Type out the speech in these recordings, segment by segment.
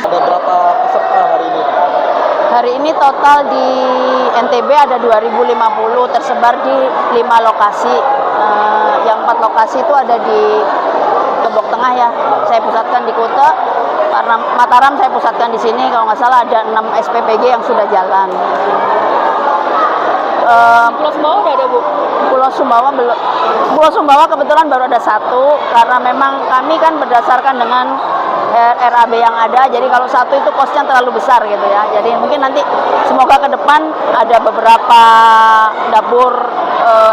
Ada berapa peserta hari ini? Hari ini total di NTB ada 2050 tersebar di 5 lokasi. Yang 4 lokasi itu ada di Lombok Tengah ya. Saya pusatkan di Kuta. Karena Mataram saya pusatkan di sini. Kalau nggak salah ada 6 SPPG yang sudah jalan. Pulau Sumbawa udah ada, Bu? Pulau Sumbawa belum. Pulau Sumbawa kebetulan baru ada 1 karena memang kami kan berdasarkan dengan RAB yang ada, jadi kalau 1 itu kosnya terlalu besar gitu ya. Jadi mungkin nanti semoga ke depan ada beberapa dapur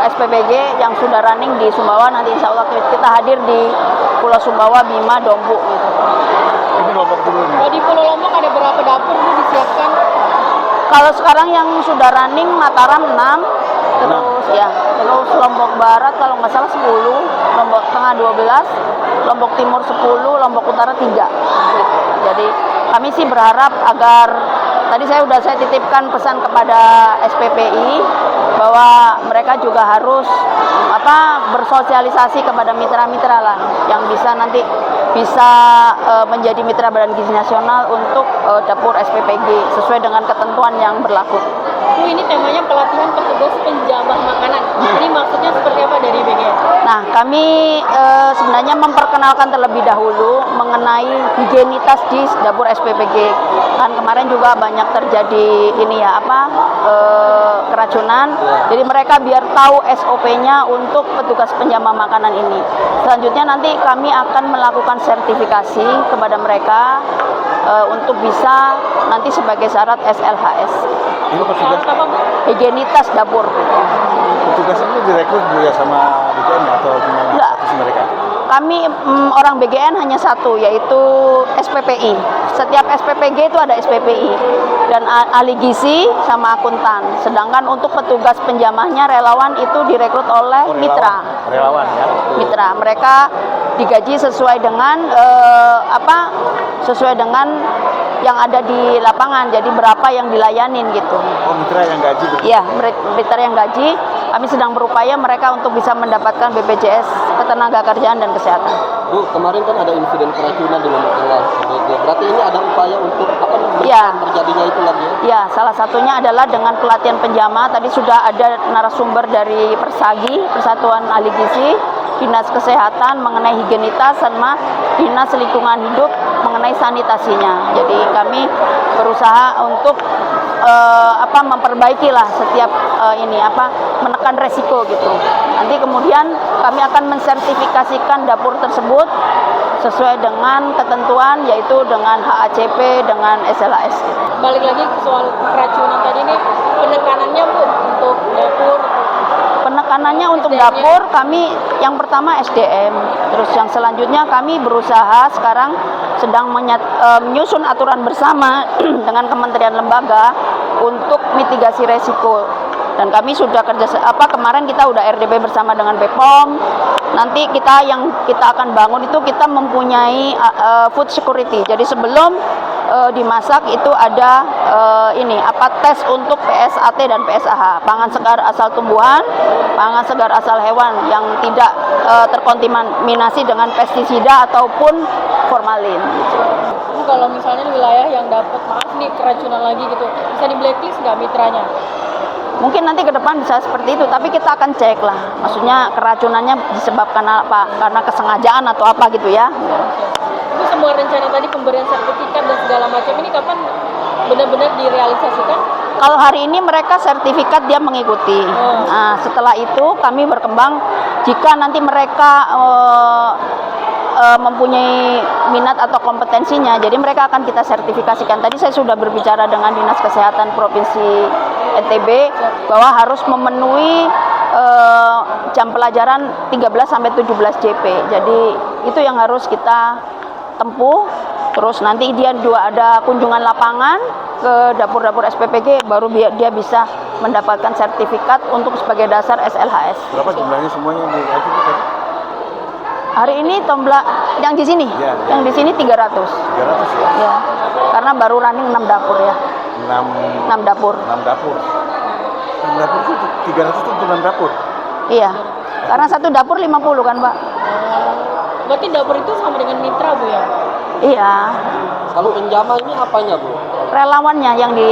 SPPG yang sudah running di Sumbawa, nanti insya Allah kita hadir di Pulau Sumbawa, Bima, Dombu gitu. Ini Lombok dulu nih. Kalau di Pulau Lombok ada berapa dapur, Bu, disiapkan? Kalau sekarang yang sudah running Mataram 6, terus Lombok Barat kalau nggak salah 10, Lombok Tengah 12, Lombok Timur 10, Lombok Utara 3. Gitu. Jadi kami sih berharap agar tadi saya titipkan pesan kepada SPPI bahwa mereka juga harus bersosialisasi kepada mitra-mitra lah yang bisa nanti menjadi mitra Badan Gizi Nasional untuk dapur SPPG sesuai dengan ketentuan yang berlaku. Bu, ini temanya pelatihan petugas penjamah makanan. Ini maksudnya seperti apa dari BGN? Nah, kami sebenarnya memperkenalkan terlebih dahulu mengenai higienitas di dapur SPPG. Kan kemarin juga banyak terjadi keracunan. Jadi mereka biar tahu SOP-nya untuk petugas penjamah makanan ini. Selanjutnya nanti kami akan melakukan sertifikasi kepada mereka untuk bisa nanti sebagai syarat SLHS. Ini petugas apa, Bu? Higienitas dapur. petugas ini direkrut Bu ya sama BGN atau gimana status mereka? Kami orang BGN hanya 1, yaitu SPPI. Setiap SPPG itu ada SPPI dan ahli gizi sama akuntan. Sedangkan untuk petugas penjamahnya relawan itu direkrut oleh mitra. Relawan ya. Mitra, mereka digaji sesuai dengan sesuai dengan yang ada di lapangan. Jadi berapa yang dilayanin gitu. Oh, mitra yang gaji begitu? Iya, mitra yang gaji. Kami sedang berupaya mereka untuk bisa mendapatkan BPJS Ketenagakerjaan dan Kesehatan. Bu, kemarin kan ada insiden keracunan di Lombok Tengah. Berarti ini ada upaya untuk terjadinya itu lagi ya? Ya, salah satunya adalah dengan pelatihan penjamah. Tadi sudah ada narasumber dari Persagi, Persatuan Ahli Gizi, Dinas Kesehatan mengenai higienitas sama Dinas Lingkungan Hidup mengenai sanitasinya. Jadi kami berusaha untuk memperbaiki lah setiap menekan resiko gitu. Nanti kemudian kami akan mensertifikasikan dapur tersebut sesuai dengan ketentuan, yaitu dengan HACP dengan SLHS. Balik lagi ke soal keracunan tadi nih, penekanannya Bu untuk dapur. Penekanannya untuk dapur kami yang pertama SDM, terus yang selanjutnya kami berusaha sekarang sedang menyusun aturan bersama dengan kementerian lembaga untuk mitigasi resiko. Dan kami sudah kemarin kita udah RDP bersama dengan BPOM. Nanti kita akan bangun itu kita mempunyai food security. Jadi sebelum dimasak itu ada tes untuk PSAT dan PSAH, pangan segar asal tumbuhan, pangan segar asal hewan yang tidak terkontaminasi dengan pestisida ataupun formalin. Kalau misalnya wilayah yang dapat keracunan lagi gitu, bisa di blacklist nggak mitranya? Mungkin nanti ke depan bisa seperti itu, tapi kita akan cek lah. Maksudnya keracunannya disebabkan apa? Karena kesengajaan atau apa gitu ya. Itu semua rencana tadi pemberian sertifikat dan segala macam ini kapan benar-benar direalisasikan? Kalau hari ini mereka sertifikat dia mengikuti. Nah, setelah itu kami berkembang jika nanti mereka mempunyai minat atau kompetensinya, jadi mereka akan kita sertifikasikan. Tadi saya sudah berbicara dengan Dinas Kesehatan Provinsi NTB bahwa harus memenuhi jam pelajaran 13-17 JP. Jadi itu yang harus kita tempuh. Terus nanti dia juga ada kunjungan lapangan ke dapur-dapur SPPG, baru dia bisa mendapatkan sertifikat untuk sebagai dasar SLHS. Berapa jumlahnya semuanya Bu? Hari ini yang di sini, yang di sini 300. 300 ya? Ya, karena baru running 6 dapur ya. 6 dapur. 6 dapur. 6 dapur itu 300 itu untuk 6 dapur? Iya, karena satu dapur 50 kan Pak. Berarti dapur itu sama dengan mitra Bu ya? Iya, Kalau penjamah ini apanya, Bu? Relawannya yang di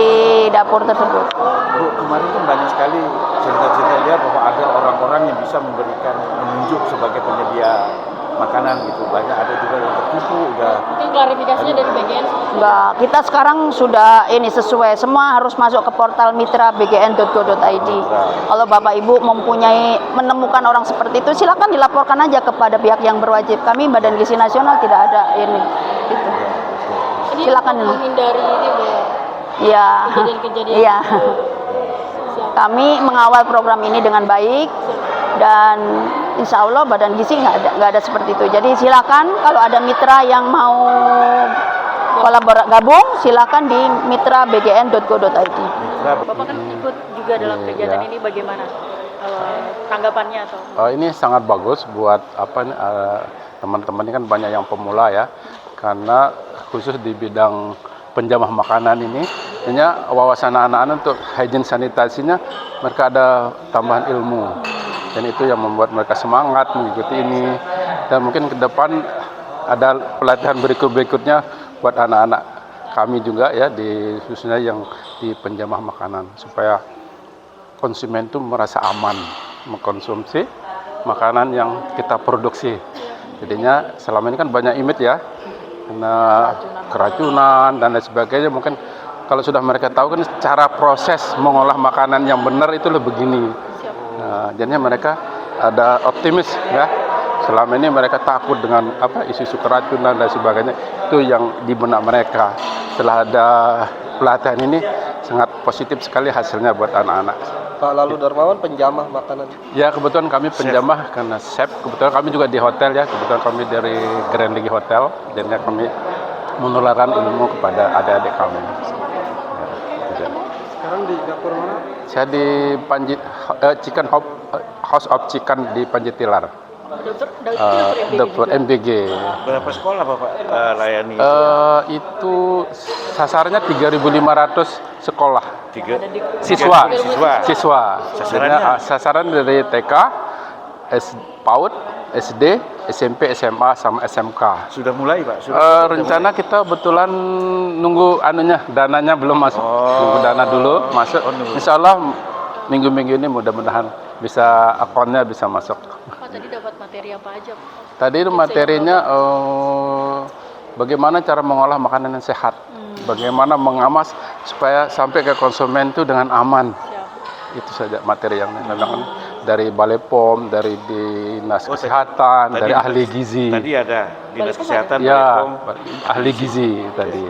dapur tersebut. Bu, kemarin kan banyak sekali cerita-cerita dia bahwa ada orang-orang yang bisa menunjuk sebagai penyedia makanan gitu. Banyak ada juga yang tertipu udah. Mungkin klarifikasinya dari BGN. Enggak, kita sekarang sudah ini sesuai, semua harus masuk ke portal mitra bgn.go.id. Kalau Bapak Ibu menemukan orang seperti itu, silakan dilaporkan aja kepada pihak yang berwajib. Kami Badan Gizi Nasional tidak ada ini. Gitu. Ini Silakan. menghindari ini, Bu. Iya. Kejadian-kejadian. Iya. Siap. Kami mengawal program ini dengan baik dan insya Allah Badan Gizi nggak ada seperti itu. Jadi silakan kalau ada mitra yang mau gabung, silakan di mitra bgn.go.id. Bapak kan ikut juga dalam kegiatan ini, bagaimana tanggapannya atau? Ini sangat bagus buat teman-teman ini kan banyak yang pemula ya, karena khusus di bidang penjamah makanan ini, hanya wawasan anak-anak untuk hygiene sanitasinya mereka ada tambahan ilmu, dan itu yang membuat mereka semangat mengikuti ini, dan mungkin ke depan ada pelatihan berikutnya buat anak-anak kami juga ya, khususnya yang di penjamah makanan, supaya konsumen itu merasa aman mengkonsumsi makanan yang kita produksi. Jadinya selama ini kan banyak image ya, karena keracunan dan lain sebagainya. Mungkin kalau sudah mereka tahu kan cara proses mengolah makanan yang benar itu lebih begini. Nah, jadinya mereka ada optimis ya. Selama ini mereka takut dengan isu-isu keracunan dan sebagainya, itu yang di benak mereka. Setelah ada pelatihan ini sangat positif sekali hasilnya buat anak-anak. Pak Lalu Darmawan penjamah makanan. Ya, kebetulan kami penjamah karena chef. Kebetulan kami juga di hotel ya. Kebetulan kami dari Grand League Hotel. Jadinya kami menularkan ilmu kepada adik-adik kami. Ya, Sekarang di dapur mana? saya di House of Chicken di Panji Tilar. Dapur MBG. Berapa sekolah Bapak layani? Itu sasarannya 3.500 sekolah. Siswa. Sasarannya sasaran dari TK, PAUD, SD, SMP, SMA sama SMK. Sudah mulai Pak? Rencana kita betulan nunggu dananya belum masuk. Nunggu dana dulu masuk. Insya Allah minggu-minggu ini mudah-mudahan bisa akunnya bisa masuk. Pak, tadi dapat materi apa aja, Pak? Tadi itu materinya bagaimana cara mengolah makanan yang sehat, bagaimana mengamas supaya sampai ke konsumen itu dengan aman. Itu saja materi yang memang dari Balai POM, dari Dinas Kesehatan, dari ahli gizi. Tadi ada Dinas Kesehatan, ya, Balai POM. ahli gizi tadi.